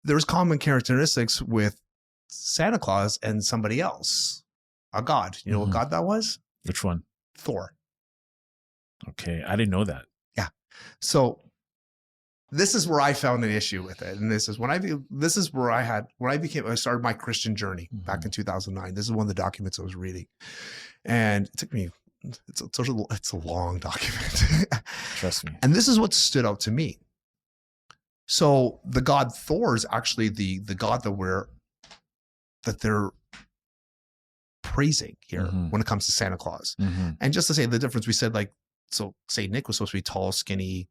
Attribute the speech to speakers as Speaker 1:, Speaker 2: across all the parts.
Speaker 1: there's common characteristics with Santa Claus and somebody else, a god. You know what god that was?
Speaker 2: Which one?
Speaker 1: Thor.
Speaker 2: Okay, I didn't know that.
Speaker 1: Yeah. So this is where I found an issue with it, and this is when I started my Christian journey back in 2009. This is one of the documents I was reading, and it took me. It's a long document.
Speaker 2: Trust me.
Speaker 1: And this is what stood out to me. So the god Thor is actually the god that they're praising here when it comes to Santa Claus. And just to say the difference, we said like, so Saint Nick was supposed to be tall, skinny,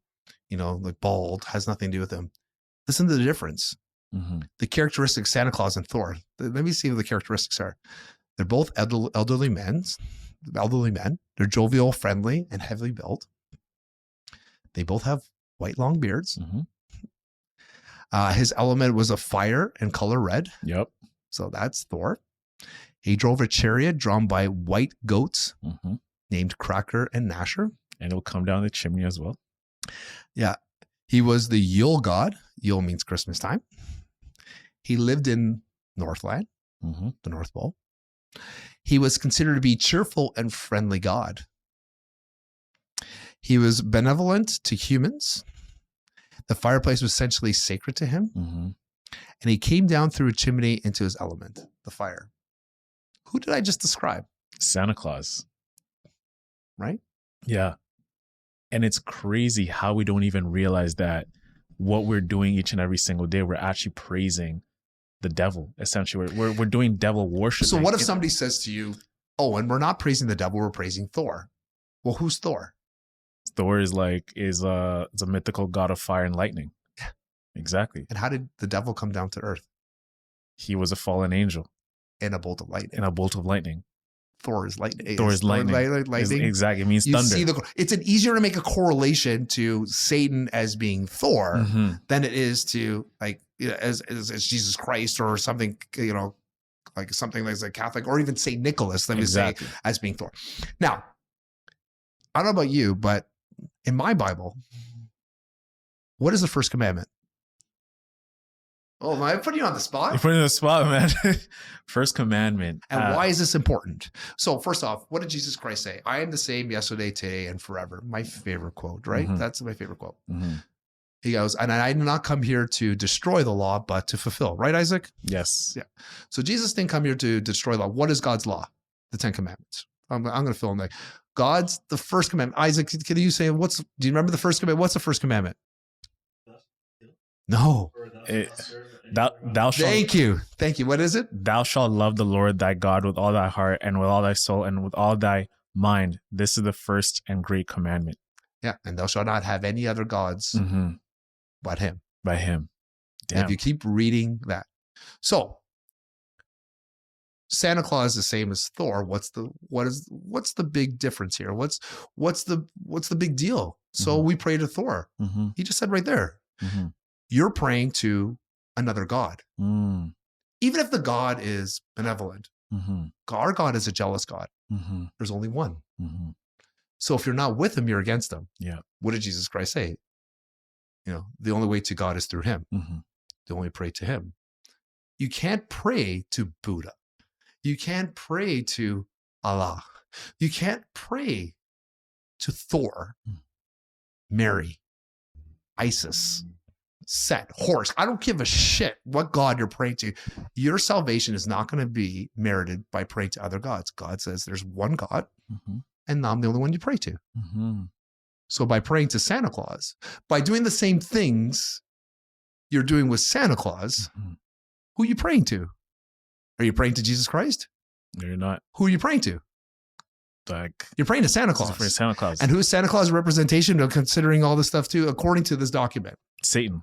Speaker 1: like bald, has nothing to do with him. Listen to the difference. The characteristics Santa Claus and Thor. Let me see what the characteristics are. They're both elderly men. They're jovial, friendly, and heavily built. They both have white long beards. His element was a fire and color red.
Speaker 2: Yep.
Speaker 1: So that's Thor. He drove a chariot drawn by white goats named Cracker and Nasher.
Speaker 2: And it'll come down the chimney as well.
Speaker 1: Yeah. He was the Yule god. Yule means Christmas time. He lived in Northland, the North Pole. He was considered to be cheerful and friendly god. He was benevolent to humans. The fireplace was essentially sacred to him. And he came down through a chimney into his element, the fire. Who did I just describe?
Speaker 2: Santa Claus.
Speaker 1: Right?
Speaker 2: Yeah. And it's crazy how we don't even realize that what we're doing each and every single day, we're actually praising the devil. Essentially, we're doing devil worship.
Speaker 1: So what if somebody says to you, oh, and we're not praising the devil, we're praising Thor. Well, who's Thor?
Speaker 2: Thor is a mythical god of fire and lightning. Exactly.
Speaker 1: And how did the devil come down to earth?
Speaker 2: He was a fallen angel.
Speaker 1: In a bolt of lightning. Thor is lightning.
Speaker 2: Thor is lightning.
Speaker 1: Lightning.
Speaker 2: Exactly. It means
Speaker 1: you
Speaker 2: thunder.
Speaker 1: It's easier to make a correlation to Satan as being Thor than it is to as Jesus Christ or something, like something like a Catholic or even Saint Nicholas, let me say, as being Thor. Now, I don't know about you, but in my Bible, what is the first commandment? Oh, am I putting you on the spot?
Speaker 2: You're putting you on the spot, man. First commandment.
Speaker 1: And why is this important? So first off, what did Jesus Christ say? I am the same yesterday, today, and forever. My favorite quote, right? That's my favorite quote. He goes, and I did not come here to destroy the law, but to fulfill. Right, Isaac?
Speaker 2: Yes.
Speaker 1: Yeah. So Jesus didn't come here to destroy law. What is God's law? The 10 Commandments. I'm going to fill in there. The first commandment. Isaac, can you say, do you remember the first commandment? What's the first commandment? No.
Speaker 2: Thou shalt.
Speaker 1: Thank you. What is it?
Speaker 2: Thou shalt love the Lord thy God with all thy heart and with all thy soul and with all thy mind. This is the first and great commandment.
Speaker 1: Yeah. And thou shalt not have any other gods but him.
Speaker 2: By him.
Speaker 1: Damn. If you keep reading that. So Santa Claus is the same as Thor. What's the big difference here? What's the big deal? So we pray to Thor. He just said right there. You're praying to another God. Even if the God is benevolent, our God is a jealous God. There's only one. So if you're not with him, you're against him.
Speaker 2: Yeah.
Speaker 1: What did Jesus Christ say? The only way to God is through him. The only pray to him. You can't pray to Buddha. You can't pray to Allah. You can't pray to Thor, Mary, Isis, Set, Horus. I don't give a shit what God you're praying to. Your salvation is not going to be merited by praying to other gods. God says there's one God, and I'm the only one you pray to. So by praying to Santa Claus, by doing the same things you're doing with Santa Claus, who are you praying to? Are you praying to Jesus Christ?
Speaker 2: No, you're not.
Speaker 1: Who are you praying to? You're praying to Santa Claus.
Speaker 2: Praying to Santa Claus.
Speaker 1: And who is Santa Claus' representation of considering all this stuff too, according to this document?
Speaker 2: Satan.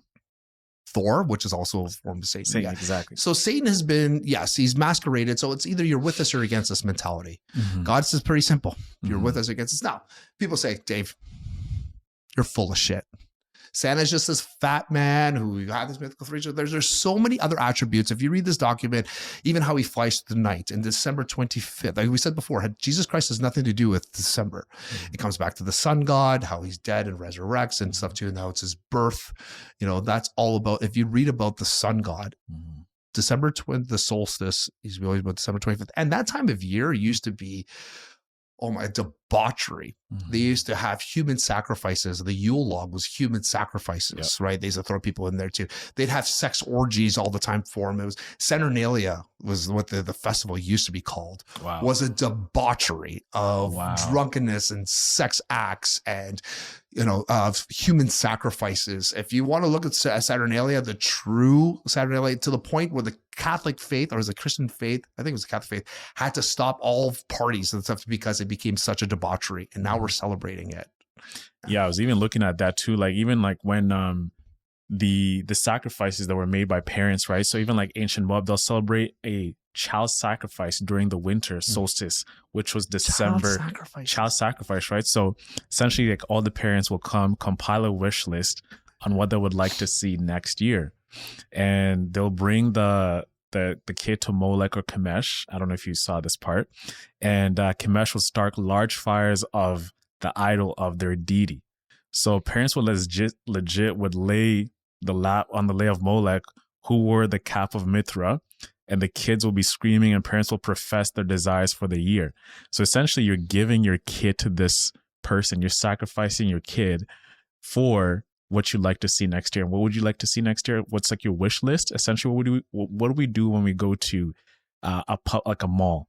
Speaker 1: Thor, which is also a form of Satan.
Speaker 2: Satan, exactly.
Speaker 1: So Satan has been, he's masqueraded. So it's either you're with us or against us mentality. God says pretty simple. You're with us or against us. Now, people say, Dave, you're full of shit. Santa's just this fat man who had this mythical creature. There's so many other attributes. If you read this document, even how he flies through the night in December 25th, like we said before, Jesus Christ has nothing to do with December. It comes back to the sun god, how he's dead and resurrects and stuff too, and how it's his birth. That's all about, if you read about the sun god, December the solstice is always about December 25th. And that time of year used to be, oh my, debauchery. They used to have human sacrifices. The Yule log was human sacrifices, right? They used to throw people in there too. They'd have sex orgies all the time for them. It was Saturnalia was what the festival used to be called.
Speaker 2: Wow.
Speaker 1: Was a debauchery of drunkenness and sex acts and, of human sacrifices. If you want to look at Saturnalia, the true Saturnalia, to the point where the Catholic faith, or was it Christian faith? I think it was the Catholic faith, had to stop all parties and stuff because it became such a debauchery. And now we're celebrating it.
Speaker 2: Yeah, I was even looking at that too. Like even like when the sacrifices that were made by parents, right? So even like ancient Moab, they'll celebrate a child sacrifice during the winter solstice, which was December. Child sacrifice, right? So essentially, like all the parents will compile a wish list on what they would like to see next year, and they'll bring the kid to Molech or Chemesh. I don't know if you saw this part, and Chemesh will start large fires of the idol of their deity. So parents would legit would lay the lap on the lay of Molech, who wore the cap of Mithra, and the kids will be screaming and parents will profess their desires for the year. So essentially you're giving your kid to this person. You're sacrificing your kid for what you'd like to see next year. And what would you like to see next year? What's like your wish list? Essentially, what do we do when we go to a mall?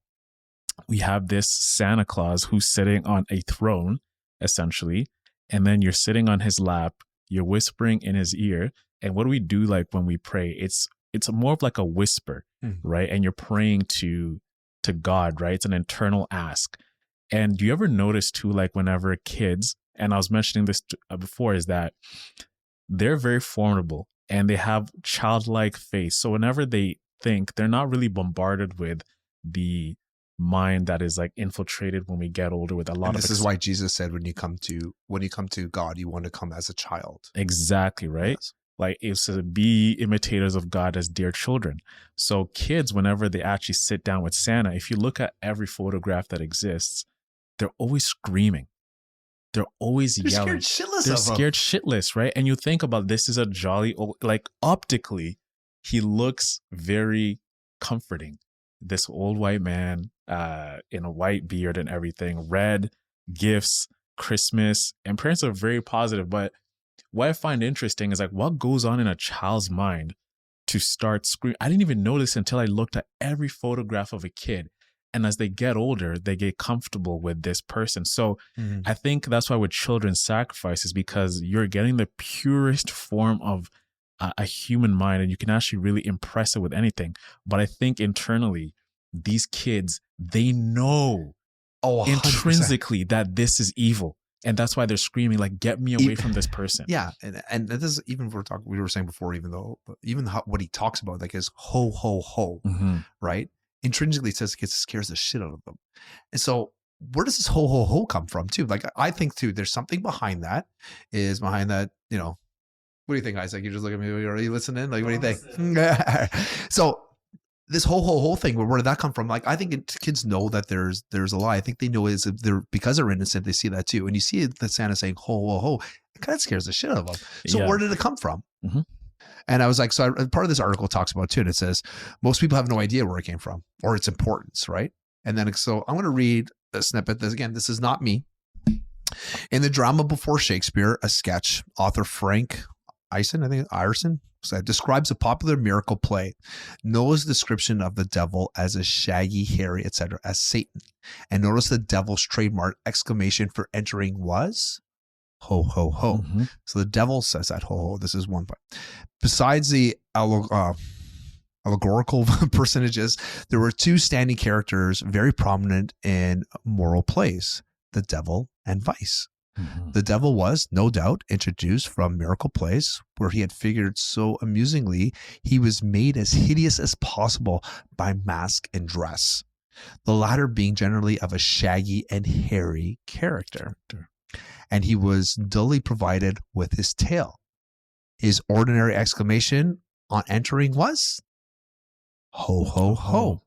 Speaker 2: We have this Santa Claus who's sitting on a throne, essentially, and then you're sitting on his lap, you're whispering in his ear. And what do we do like when we pray? It's more of like a whisper, right? And you're praying to God, right? It's an internal ask. And do you ever notice too, like whenever kids, and I was mentioning this before, is that they're very formidable and they have childlike faith. So whenever they think, they're not really bombarded with the mind that is like infiltrated when we get older with a lot of
Speaker 1: this is why Jesus said when you come to God, you want to come as a child.
Speaker 2: Exactly, right? Yes. Like it's to be imitators of God as dear children. So kids, whenever they actually sit down with Santa, if you look at every photograph that exists, they're always screaming. They're always yelling. They're scared shitless, right? And you think about this is a jolly old, like optically, he looks very comforting. This old white man in a white beard and everything, red, gifts, Christmas, and parents are very positive. But what I find interesting is like what goes on in a child's mind to start screaming. I didn't even notice until I looked at every photograph of a kid. And as they get older, they get comfortable with this person. So I think that's why with children's sacrifices, because you're getting the purest form of a human mind, and you can actually really impress it with anything. But I think internally, these kids, they know intrinsically that this is evil. And that's why they're screaming, like, get me away from this person.
Speaker 1: Yeah. And this is even we were saying before, even what he talks about, like is ho, ho, ho, right? Intrinsically says it scares the shit out of them. And so where does this ho, ho, ho come from too? Like, I think too, there's something behind that, what do you think, Isaac? You just look at me, are you listening? Like, what do you think? So this whole thing, where did that come from? Like, I think kids know that there's a lie. I think they know is because they're innocent, they see that too. And you see the Santa saying ho, ho, ho, it kind of scares the shit out of them. So where did it come from? And I was like, part of this article talks about too, and it says most people have no idea where it came from or its importance, right? And then so I'm going to read a snippet. This is not me. In the drama Before Shakespeare, a sketch, author Frank Ireson describes a popular miracle play. Noah's description of the devil as a shaggy, hairy, etc., as Satan. And notice the devil's trademark exclamation for entering was ho, ho, ho. So the devil says that ho, ho. This is one part. Besides the allegorical personages, there were two standing characters very prominent in moral plays, the devil and vice. The devil was, no doubt, introduced from miracle plays, where he had figured so amusingly he was made as hideous as possible by mask and dress, the latter being generally of a shaggy and hairy character. And he was dully provided with his tail. his ordinary exclamation on entering was, ho, ho, ho.